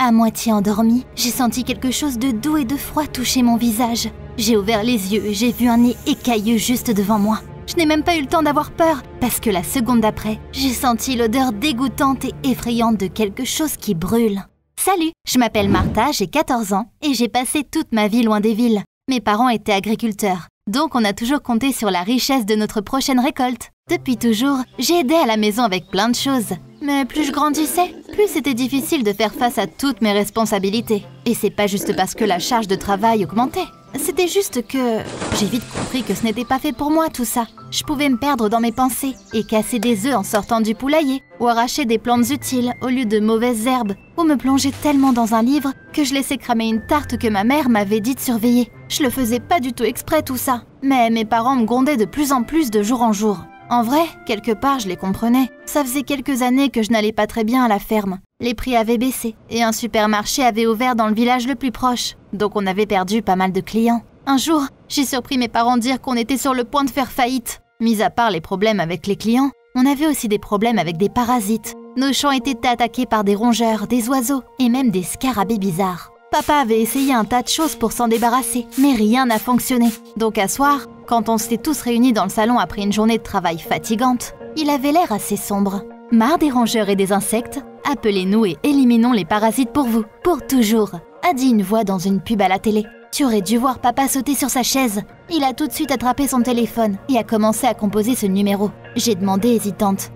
À moitié endormie, j'ai senti quelque chose de doux et de froid toucher mon visage. J'ai ouvert les yeux et j'ai vu un nez écailleux juste devant moi. Je n'ai même pas eu le temps d'avoir peur, parce que la seconde d'après, j'ai senti l'odeur dégoûtante et effrayante de quelque chose qui brûle. Salut, je m'appelle Martha, j'ai 14 ans et j'ai passé toute ma vie loin des villes. Mes parents étaient agriculteurs, donc on a toujours compté sur la richesse de notre prochaine récolte. Depuis toujours, j'ai aidé à la maison avec plein de choses. Mais plus je grandissais, plus c'était difficile de faire face à toutes mes responsabilités. Et c'est pas juste parce que la charge de travail augmentait. C'était juste que j'ai vite compris que ce n'était pas fait pour moi tout ça. Je pouvais me perdre dans mes pensées et casser des œufs en sortant du poulailler ou arracher des plantes utiles au lieu de mauvaises herbes ou me plonger tellement dans un livre que je laissais cramer une tarte que ma mère m'avait dit de surveiller. Je le faisais pas du tout exprès tout ça, mais mes parents me grondaient de plus en plus de jour en jour. En vrai, quelque part, je les comprenais. Ça faisait quelques années que je n'allais pas très bien à la ferme. Les prix avaient baissé et un supermarché avait ouvert dans le village le plus proche. Donc on avait perdu pas mal de clients. Un jour, j'ai surpris mes parents dire qu'on était sur le point de faire faillite. Mis à part les problèmes avec les clients, on avait aussi des problèmes avec des parasites. Nos champs étaient attaqués par des rongeurs, des oiseaux et même des scarabées bizarres. Papa avait essayé un tas de choses pour s'en débarrasser, mais rien n'a fonctionné. Donc un soir, quand on s'était tous réunis dans le salon après une journée de travail fatigante, il avait l'air assez sombre. Marre des rongeurs et des insectes, appelez-nous et éliminons les parasites pour vous, pour toujours, a dit une voix dans une pub à la télé. Tu aurais dû voir papa sauter sur sa chaise. Il a tout de suite attrapé son téléphone et a commencé à composer ce numéro. J'ai demandé hésitante.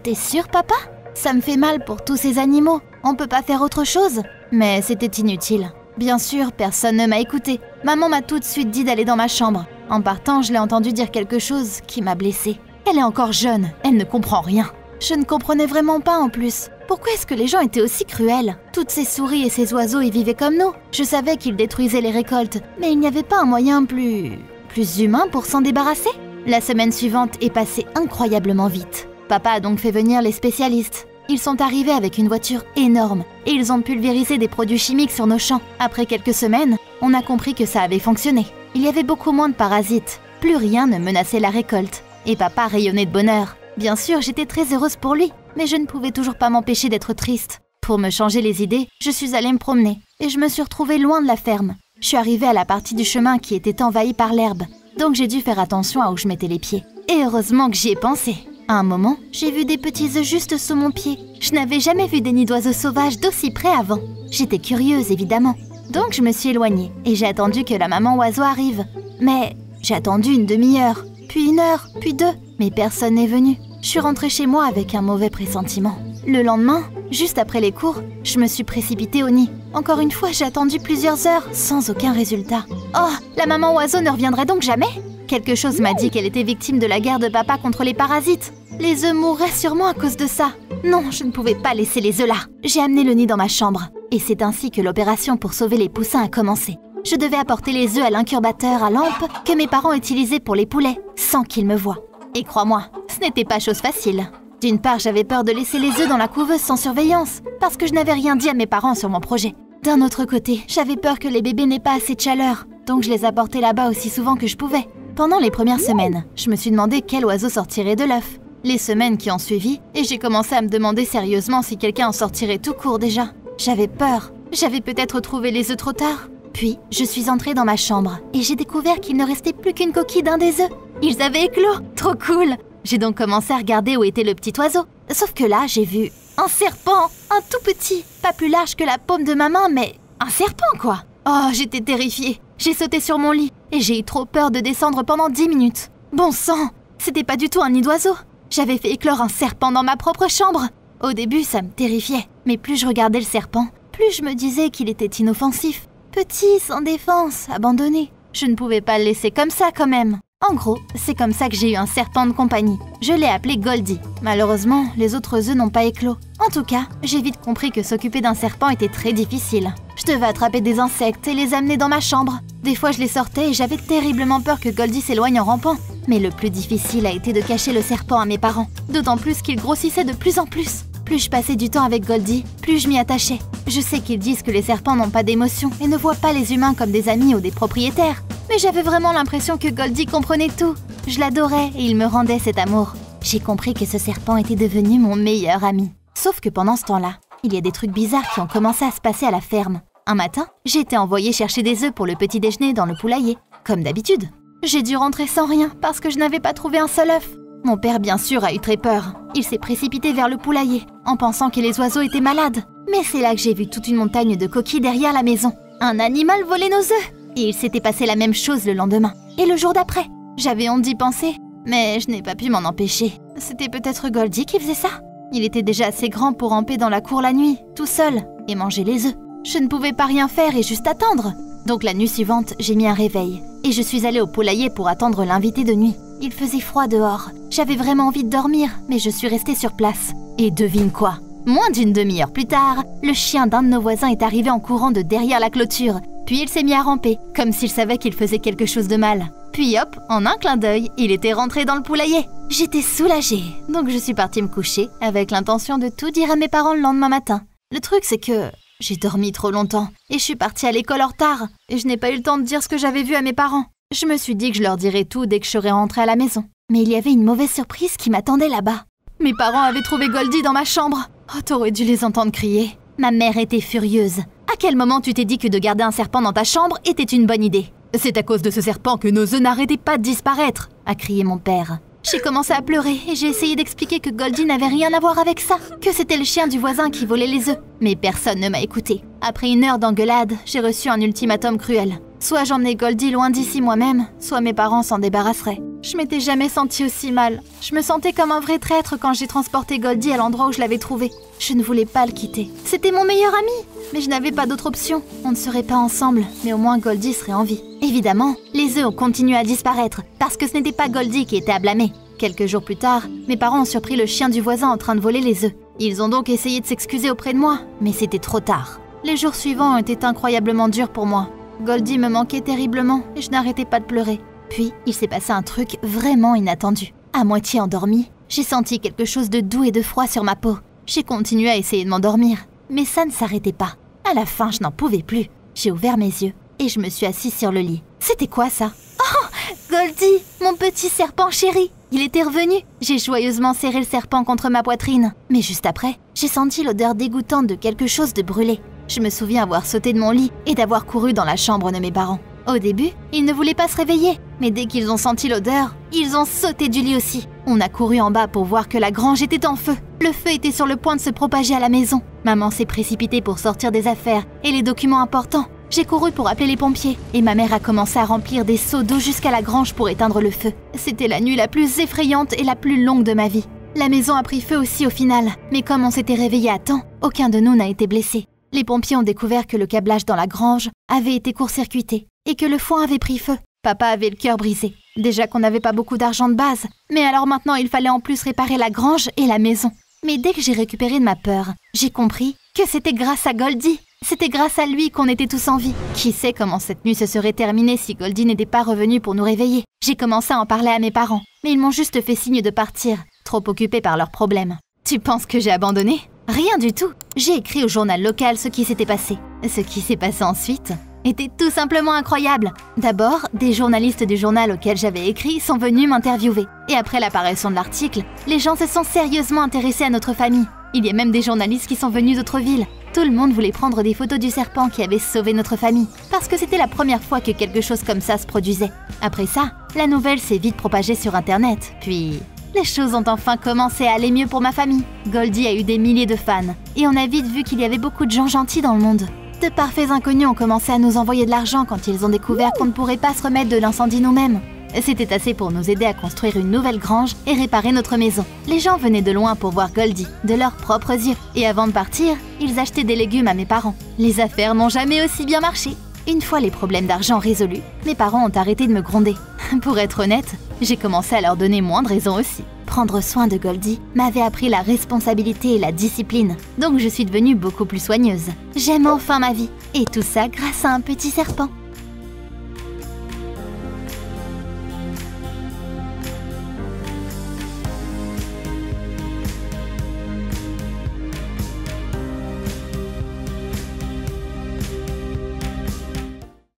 T'es sûr papa ? Ça me fait mal pour tous ces animaux. On peut pas faire autre chose ? Mais c'était inutile. Bien sûr, personne ne m'a écouté. Maman m'a tout de suite dit d'aller dans ma chambre. En partant, je l'ai entendu dire quelque chose qui m'a blessée. Elle est encore jeune, elle ne comprend rien. Je ne comprenais vraiment pas en plus. Pourquoi est-ce que les gens étaient aussi cruels ? Toutes ces souris et ces oiseaux y vivaient comme nous. Je savais qu'ils détruisaient les récoltes, mais il n'y avait pas un moyen plus humain pour s'en débarrasser ? La semaine suivante est passée incroyablement vite. Papa a donc fait venir les spécialistes. Ils sont arrivés avec une voiture énorme et ils ont pulvérisé des produits chimiques sur nos champs. Après quelques semaines, on a compris que ça avait fonctionné. Il y avait beaucoup moins de parasites. Plus rien ne menaçait la récolte. Et papa rayonnait de bonheur. Bien sûr, j'étais très heureuse pour lui, mais je ne pouvais toujours pas m'empêcher d'être triste. Pour me changer les idées, je suis allée me promener et je me suis retrouvée loin de la ferme. Je suis arrivée à la partie du chemin qui était envahie par l'herbe, donc j'ai dû faire attention à où je mettais les pieds. Et heureusement que j'y ai pensé. À un moment, j'ai vu des petits œufs juste sous mon pied. Je n'avais jamais vu des nids d'oiseaux sauvages d'aussi près avant. J'étais curieuse, évidemment. Donc je me suis éloignée et j'ai attendu que la maman oiseau arrive. Mais j'ai attendu une demi-heure, puis 1 heure, puis 2, mais personne n'est venu. Je suis rentrée chez moi avec un mauvais pressentiment. Le lendemain, juste après les cours, je me suis précipitée au nid. Encore une fois, j'ai attendu plusieurs heures, sans aucun résultat. Oh, la maman oiseau ne reviendrait donc jamais ? Quelque chose m'a dit qu'elle était victime de la guerre de papa contre les parasites. Les œufs mourraient sûrement à cause de ça. Non, je ne pouvais pas laisser les œufs là. J'ai amené le nid dans ma chambre. Et c'est ainsi que l'opération pour sauver les poussins a commencé. Je devais apporter les œufs à l'incubateur à lampe que mes parents utilisaient pour les poulets, sans qu'ils me voient. Et crois-moi, ce n'était pas chose facile. D'une part, j'avais peur de laisser les œufs dans la couveuse sans surveillance, parce que je n'avais rien dit à mes parents sur mon projet. D'un autre côté, j'avais peur que les bébés n'aient pas assez de chaleur, donc je les apportais là-bas aussi souvent que je pouvais. Pendant les premières semaines, je me suis demandé quel oiseau sortirait de l'œuf. Les semaines qui ont suivi, et j'ai commencé à me demander sérieusement si quelqu'un en sortirait tout court déjà. J'avais peur. J'avais peut-être trouvé les œufs trop tard. Puis, je suis entrée dans ma chambre et j'ai découvert qu'il ne restait plus qu'une coquille d'un des œufs. Ils avaient éclos. Trop cool. J'ai donc commencé à regarder où était le petit oiseau. Sauf que là, j'ai vu un serpent, un tout petit, pas plus large que la paume de ma main, mais un serpent quoi. Oh, j'étais terrifiée. J'ai sauté sur mon lit et j'ai eu trop peur de descendre pendant 10 minutes. Bon sang, c'était pas du tout un nid d'oiseau. J'avais fait éclore un serpent dans ma propre chambre. Au début, ça me terrifiait, mais plus je regardais le serpent, plus je me disais qu'il était inoffensif. Petit, sans défense, abandonné. Je ne pouvais pas le laisser comme ça quand même. En gros, c'est comme ça que j'ai eu un serpent de compagnie. Je l'ai appelé Goldie. Malheureusement, les autres œufs n'ont pas éclos. En tout cas, j'ai vite compris que s'occuper d'un serpent était très difficile. Je devais attraper des insectes et les amener dans ma chambre. Des fois, je les sortais et j'avais terriblement peur que Goldie s'éloigne en rampant. Mais le plus difficile a été de cacher le serpent à mes parents. D'autant plus qu'il grossissait de plus en plus. Plus je passais du temps avec Goldie, plus je m'y attachais. Je sais qu'ils disent que les serpents n'ont pas d'émotion et ne voient pas les humains comme des amis ou des propriétaires. Mais j'avais vraiment l'impression que Goldie comprenait tout. Je l'adorais et il me rendait cet amour. J'ai compris que ce serpent était devenu mon meilleur ami. Sauf que pendant ce temps-là, il y a des trucs bizarres qui ont commencé à se passer à la ferme. Un matin, j'ai été envoyée chercher des œufs pour le petit déjeuner dans le poulailler, comme d'habitude. J'ai dû rentrer sans rien parce que je n'avais pas trouvé un seul œuf. Mon père, bien sûr, a eu très peur. Il s'est précipité vers le poulailler, en pensant que les oiseaux étaient malades. Mais c'est là que j'ai vu toute une montagne de coquilles derrière la maison. Un animal volait nos œufs. Et il s'était passé la même chose le lendemain. Et le jour d'après. J'avais honte d'y penser, mais je n'ai pas pu m'en empêcher. C'était peut-être Goldie qui faisait ça. Il était déjà assez grand pour ramper dans la cour la nuit, tout seul, et manger les œufs. Je ne pouvais pas rien faire et juste attendre. Donc la nuit suivante, j'ai mis un réveil. Et je suis allée au poulailler pour attendre l'invité de nuit. Il faisait froid dehors. J'avais vraiment envie de dormir, mais je suis restée sur place. Et devine quoi? Moins d'une demi-heure plus tard, le chien d'un de nos voisins est arrivé en courant de derrière la clôture. Puis il s'est mis à ramper, comme s'il savait qu'il faisait quelque chose de mal. Puis hop, en un clin d'œil, il était rentré dans le poulailler. J'étais soulagée, donc je suis partie me coucher avec l'intention de tout dire à mes parents le lendemain matin. Le truc, c'est que j'ai dormi trop longtemps et je suis partie à l'école en retard et je n'ai pas eu le temps de dire ce que j'avais vu à mes parents. Je me suis dit que je leur dirais tout dès que je serais rentrée à la maison. Mais il y avait une mauvaise surprise qui m'attendait là-bas. Mes parents avaient trouvé Goldie dans ma chambre. Oh, t'aurais dû les entendre crier. Ma mère était furieuse. À quel moment tu t'es dit que de garder un serpent dans ta chambre était une bonne idée? C'est à cause de ce serpent que nos œufs n'arrêtaient pas de disparaître, a crié mon père. J'ai commencé à pleurer et j'ai essayé d'expliquer que Goldie n'avait rien à voir avec ça, que c'était le chien du voisin qui volait les œufs. Mais personne ne m'a écouté. Après une heure d'engueulade, j'ai reçu un ultimatum cruel. Soit j'emmenais Goldie loin d'ici moi-même, soit mes parents s'en débarrasseraient. Je m'étais jamais sentie aussi mal. Je me sentais comme un vrai traître quand j'ai transporté Goldie à l'endroit où je l'avais trouvé. Je ne voulais pas le quitter. C'était mon meilleur ami. Mais je n'avais pas d'autre option. On ne serait pas ensemble, mais au moins Goldie serait en vie. Évidemment, les œufs ont continué à disparaître, parce que ce n'était pas Goldie qui était à blâmer. Quelques jours plus tard, mes parents ont surpris le chien du voisin en train de voler les œufs. Ils ont donc essayé de s'excuser auprès de moi, mais c'était trop tard. Les jours suivants ont été incroyablement durs pour moi. Goldie me manquait terriblement et je n'arrêtais pas de pleurer. Puis, il s'est passé un truc vraiment inattendu. À moitié endormie, j'ai senti quelque chose de doux et de froid sur ma peau. J'ai continué à essayer de m'endormir, mais ça ne s'arrêtait pas. À la fin, je n'en pouvais plus. J'ai ouvert mes yeux et je me suis assise sur le lit. C'était quoi ça? Oh, Goldie, mon petit serpent chéri! Il était revenu. J'ai joyeusement serré le serpent contre ma poitrine. Mais juste après, j'ai senti l'odeur dégoûtante de quelque chose de brûlé. Je me souviens avoir sauté de mon lit et d'avoir couru dans la chambre de mes parents. Au début, ils ne voulaient pas se réveiller, mais dès qu'ils ont senti l'odeur, ils ont sauté du lit aussi. On a couru en bas pour voir que la grange était en feu. Le feu était sur le point de se propager à la maison. Maman s'est précipitée pour sortir des affaires et les documents importants. J'ai couru pour appeler les pompiers et ma mère a commencé à remplir des seaux d'eau jusqu'à la grange pour éteindre le feu. C'était la nuit la plus effrayante et la plus longue de ma vie. La maison a pris feu aussi au final, mais comme on s'était réveillé à temps, aucun de nous n'a été blessé. Les pompiers ont découvert que le câblage dans la grange avait été court-circuité et que le foin avait pris feu. Papa avait le cœur brisé. Déjà qu'on n'avait pas beaucoup d'argent de base, mais alors maintenant il fallait en plus réparer la grange et la maison. Mais dès que j'ai récupéré de ma peur, j'ai compris que c'était grâce à Goldie. C'était grâce à lui qu'on était tous en vie. Qui sait comment cette nuit se serait terminée si Goldie n'était pas revenu pour nous réveiller. J'ai commencé à en parler à mes parents, mais ils m'ont juste fait signe de partir, trop occupés par leurs problèmes. Tu penses que j'ai abandonné? Rien du tout. J'ai écrit au journal local ce qui s'était passé. Ce qui s'est passé ensuite était tout simplement incroyable. D'abord, des journalistes du journal auquel j'avais écrit sont venus m'interviewer. Et après l'apparition de l'article, les gens se sont sérieusement intéressés à notre famille. Il y a même des journalistes qui sont venus d'autres villes. Tout le monde voulait prendre des photos du serpent qui avait sauvé notre famille, parce que c'était la première fois que quelque chose comme ça se produisait. Après ça, la nouvelle s'est vite propagée sur Internet, puis les choses ont enfin commencé à aller mieux pour ma famille. Goldie a eu des milliers de fans, et on a vite vu qu'il y avait beaucoup de gens gentils dans le monde. De parfaits inconnus ont commencé à nous envoyer de l'argent quand ils ont découvert qu'on ne pourrait pas se remettre de l'incendie nous-mêmes. C'était assez pour nous aider à construire une nouvelle grange et réparer notre maison. Les gens venaient de loin pour voir Goldie, de leurs propres yeux. Et avant de partir, ils achetaient des légumes à mes parents. Les affaires n'ont jamais aussi bien marché. Une fois les problèmes d'argent résolus, mes parents ont arrêté de me gronder. Pour être honnête, j'ai commencé à leur donner moins de raisons aussi. Prendre soin de Goldie m'avait appris la responsabilité et la discipline, donc je suis devenue beaucoup plus soigneuse. J'aime enfin ma vie, et tout ça grâce à un petit serpent.